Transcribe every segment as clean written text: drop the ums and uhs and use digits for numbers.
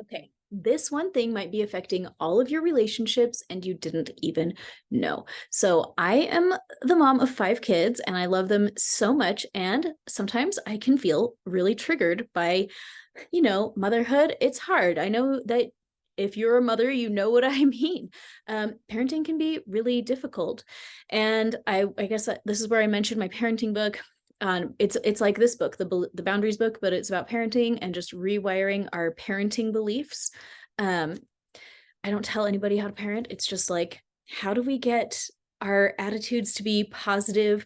Okay, this one thing might be affecting all of your relationships and you didn't even know. So, I am the mom of 5 kids and I love them so much. And sometimes I can feel really triggered by, motherhood. It's hard. I know that if you're a mother, you know what I mean. Parenting can be really difficult. And I guess this is where I mentioned my parenting book. It's like this book, the Boundaries book, but it's about parenting and just rewiring our parenting beliefs. Um, I don't tell anybody how to parent. It's just like, how do we get our attitudes to be positive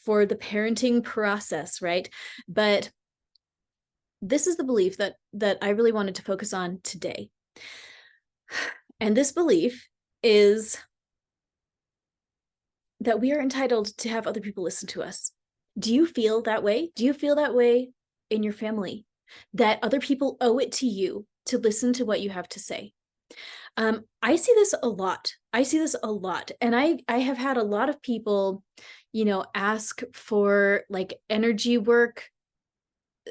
for the parenting process, right? But this is the belief that I really wanted to focus on today. And this belief is that we are entitled to have other people listen to us. Do you feel that way? Do you feel that way in your family? That other people owe it to you to listen to what you have to say? I see this a lot. I see this a lot. And I have had a lot of people, ask for like energy work.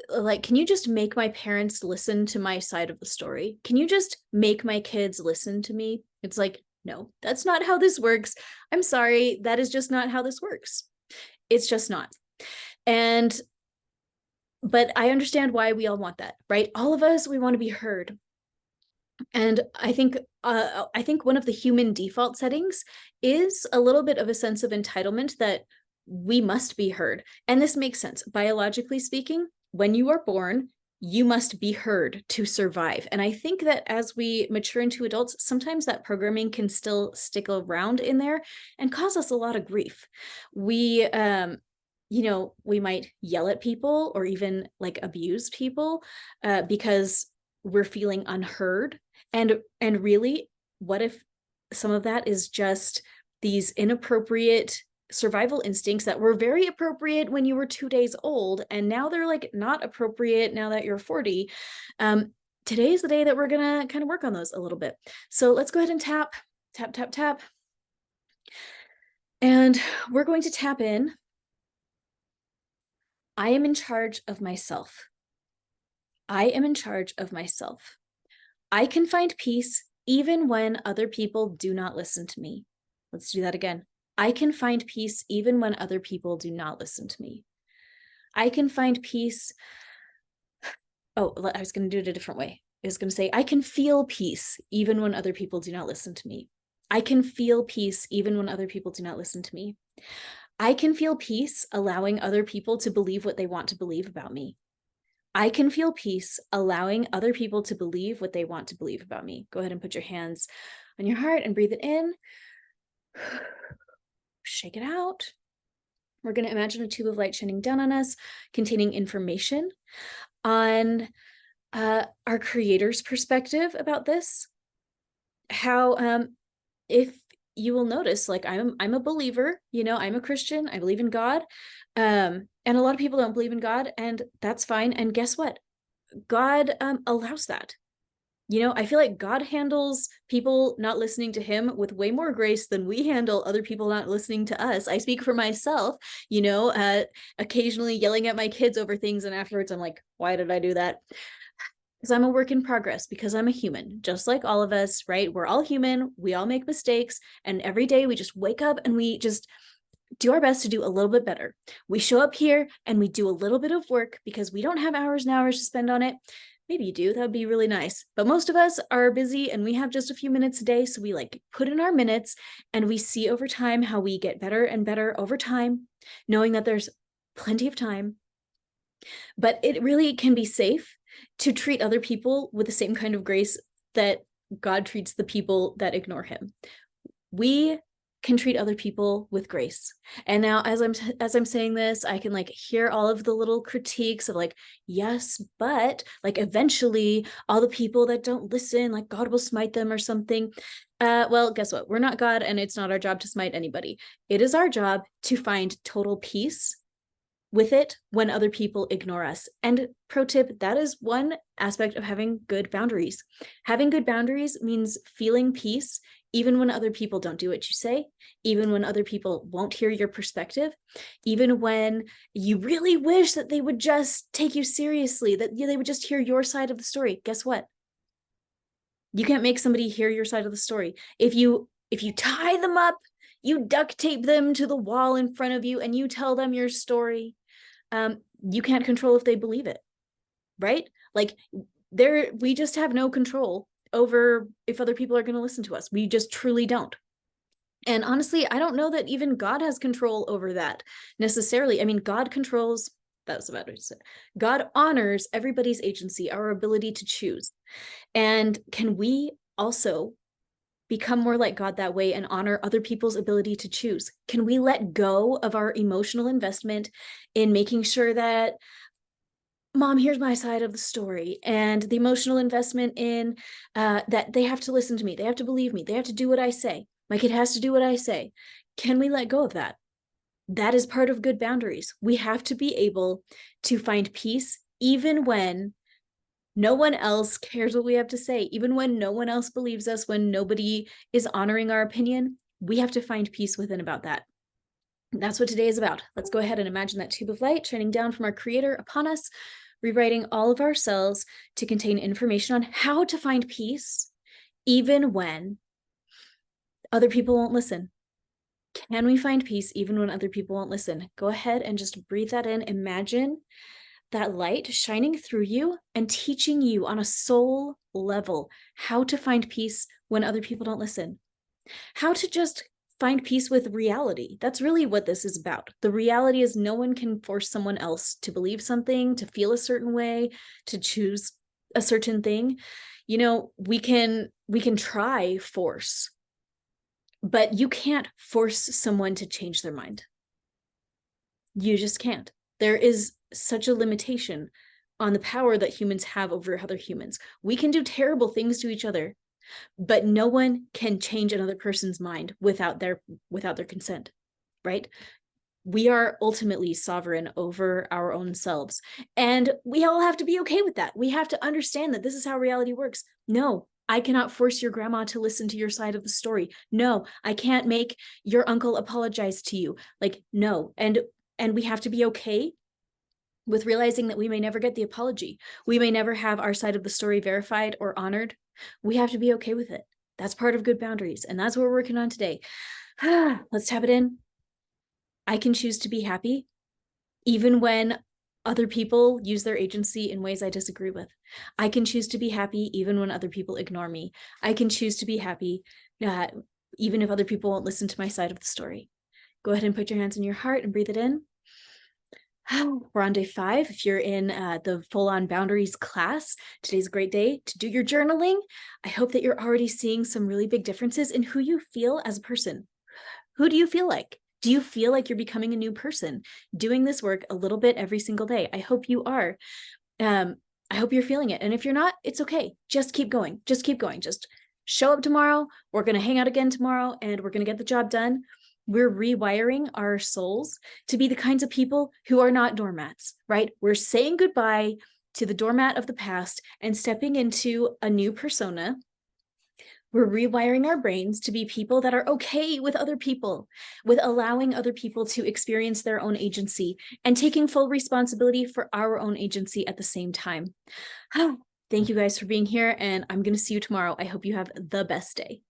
Like, can you just make my parents listen to my side of the story? Can you just make my kids listen to me? It's like, no, that's not how this works. I'm sorry. That is just not how this works. It's just not. And but I understand why we all want that, right? All of us, we want to be heard. And I think one of the human default settings is a little bit of a sense of entitlement that we must be heard. And this makes sense. Biologically speaking, when you are born, you must be heard to survive. And I think that as we mature into adults, sometimes that programming can still stick around in there and cause us a lot of grief. We might yell at people or even like abuse people because we're feeling unheard. And really, what if some of that is just these inappropriate survival instincts that were very appropriate when you were 2 days old, and now they're like not appropriate now that you're 40? Today is the day that we're gonna kind of work on those a little bit. So let's go ahead and tap, tap, tap, tap. And we're going to tap in. I am in charge of myself. I am in charge of myself. I can find peace even when other people do not listen to me. Let's do that again. I can find peace even when other people do not listen to me. I can find peace. Oh, I was going to do it a different way. I was going to say, I can feel peace even when other people do not listen to me. I can feel peace even when other people do not listen to me. I can feel peace allowing other people to believe what they want to believe about me. I can feel peace allowing other people to believe what they want to believe about me. Go ahead and put your hands on your heart and breathe it in. Shake it out. We're going to imagine a tube of light shining down on us, containing information on our creator's perspective about this. How, if you will notice, like I'm a believer, I'm a Christian. I believe in God. And a lot of people don't believe in God, and that's fine. And guess what? God allows that. I feel like God handles people not listening to him with way more grace than we handle other people not listening to us. I speak for myself, occasionally yelling at my kids over things. And afterwards, I'm like, why did I do that? Because I'm a work in progress, because I'm a human, just like all of us, right? We're all human. We all make mistakes. And every day we just wake up and we just do our best to do a little bit better. We show up here and we do a little bit of work because we don't have hours and hours to spend on it. Maybe you do, that would be really nice. But most of us are busy and we have just a few minutes a day. So we like put in our minutes and we see over time how we get better and better over time, knowing that there's plenty of time. But it really can be safe to treat other people with the same kind of grace that God treats the people that ignore him. We can treat other people with grace. And now as I'm saying this, I can like hear all of the little critiques of like, yes, but like eventually all the people that don't listen, like God will smite them or something. Well, guess what? We're not God, and it's not our job to smite anybody. It is our job to find total peace with it when other people ignore us. And pro tip, that is one aspect of having good boundaries. Having good boundaries means feeling peace even when other people don't do what you say, even when other people won't hear your perspective, even when you really wish that they would just take you seriously, that they would just hear your side of the story. Guess what? You can't make somebody hear your side of the story. If you tie them up, you duct tape them to the wall in front of you and you tell them your story, you can't control if they believe it, right? Like we just have no control over if other people are going to listen to us. We just truly don't. And honestly, I don't know that even God has control over that necessarily. I mean, God controls, that was about to say, God honors everybody's agency, our ability to choose. And can we also become more like God that way and honor other people's ability to choose? Can we let go of our emotional investment in making sure that, Mom, here's my side of the story, and the emotional investment in that they have to listen to me, they have to believe me, they have to do what I say, my kid has to do what I say? Can we let go of that? That is part of good boundaries. We have to be able to find peace even when no one else cares what we have to say, even when no one else believes us, when nobody is honoring our opinion. We have to find peace within about that. That's what today is about. Let's go ahead and imagine that tube of light shining down from our Creator upon us, rewriting all of ourselves to contain information on how to find peace, even when other people won't listen. Can we find peace even when other people won't listen? Go ahead and just breathe that in. Imagine that light shining through you and teaching you on a soul level how to find peace when other people don't listen. How to just find peace with reality. That's really what this is about. The reality is no one can force someone else to believe something, to feel a certain way, to choose a certain thing. You know, we can try force, but you can't force someone to change their mind. You just can't. There is such a limitation on the power that humans have over other humans. We can do terrible things to each other, but no one can change another person's mind without their consent, right? We are ultimately sovereign over our own selves, and we all have to be okay with that. We have to understand that this is how reality works. No, I cannot force your grandma to listen to your side of the story. No, I can't make your uncle apologize to you. Like, no. And we have to be okay with realizing that we may never get the apology. We may never have our side of the story verified or honored. We have to be okay with it. That's part of good boundaries. And that's what we're working on today. Let's tap it in. I can choose to be happy even when other people use their agency in ways I disagree with. I can choose to be happy even when other people ignore me. I can choose to be happy even if other people won't listen to my side of the story. Go ahead and put your hands in your heart and breathe it in. We're on day 5. If you're in the full-on boundaries class, today's a great day to do your journaling. I hope that you're already seeing some really big differences in who you feel as a person. Who do you feel like? Do you feel like you're becoming a new person, doing this work a little bit every single day? I hope you are. I hope you're feeling it. And if you're not, it's okay. Just keep going. Just keep going. Just show up tomorrow. We're going to hang out again tomorrow and we're going to get the job done. We're rewiring our souls to be the kinds of people who are not doormats, right? We're saying goodbye to the doormat of the past and stepping into a new persona. We're rewiring our brains to be people that are okay with other people, with allowing other people to experience their own agency and taking full responsibility for our own agency at the same time. Thank you guys for being here, and I'm going to see you tomorrow. I hope you have the best day.